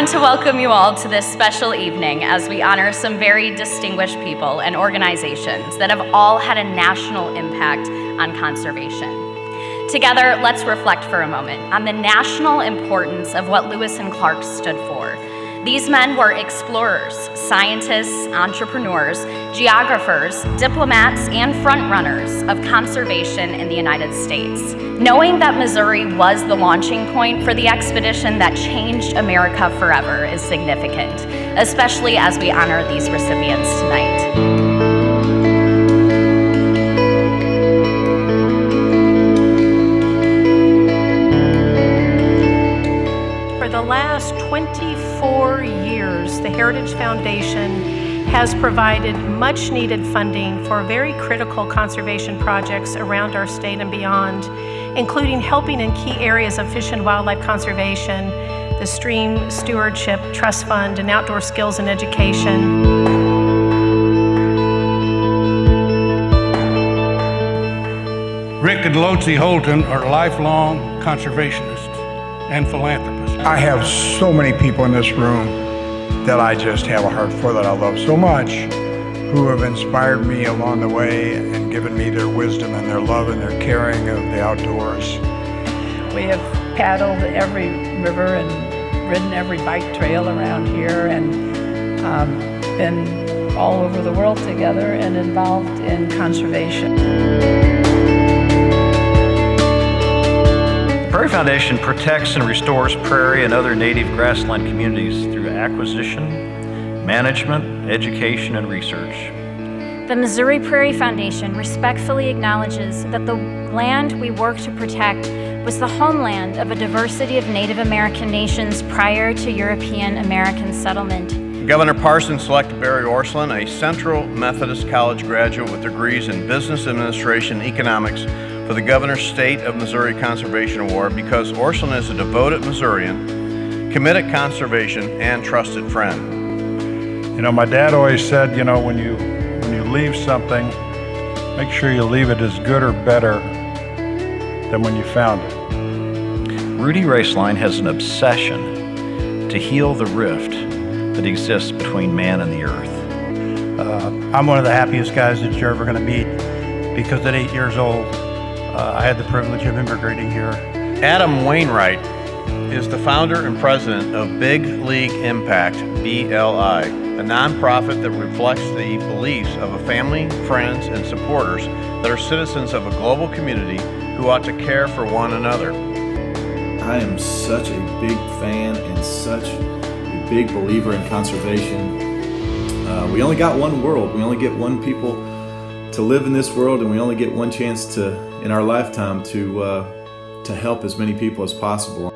want to welcome you all to this special evening as we honor some very distinguished people and organizations that have all had a national impact on conservation. Together, let's reflect for a moment on the national importance of what Lewis and Clark stood for. These men were explorers, scientists, entrepreneurs, geographers, diplomats, and frontrunners of conservation in the United States. Knowing that Missouri was the launching point for the expedition that changed America forever is significant, especially as we honor these recipients tonight. The last 24 years, the Heritage Foundation has provided much needed funding for very critical conservation projects around our state and beyond, including helping in key areas of fish and wildlife conservation, the Stream Stewardship Trust Fund, and outdoor skills and education. Rick and Lotsie Holton are lifelong conservationists and philanthropists. I have so many people in this room that I just have a heart for, that I love so much, who have inspired me along the way and given me their wisdom and their love and their caring of the outdoors. We have paddled every river and ridden every bike trail around here and been all over the world together and involved in conservation. The Prairie Foundation protects and restores prairie and other native grassland communities through acquisition, management, education, and research. The Missouri Prairie Foundation respectfully acknowledges that the land we work to protect was the homeland of a diversity of Native American nations prior to European American settlement. Governor Parson selected Barry Orslin, a Central Methodist College graduate with degrees in Business Administration and Economics, for the Governor's State of Missouri Conservation Award because Orslin is a devoted Missourian, committed conservation, and trusted friend. You know, my dad always said, you know, when you leave something, make sure you leave it as good or better than when you found it. Rudy Raceline has an obsession to heal the rift that exists between man and the earth. I'm one of the happiest guys that you're ever going to meet because at 8 years old, I had the privilege of immigrating here. Adam Wainwright is the founder and president of Big League Impact, BLI, a nonprofit that reflects the beliefs of a family, friends, and supporters that are citizens of a global community who ought to care for one another. I am such a big fan and such a big believer in conservation. We only got one world. We only get one people to live in this world, and we only get one chance to, in our lifetime, to help as many people as possible.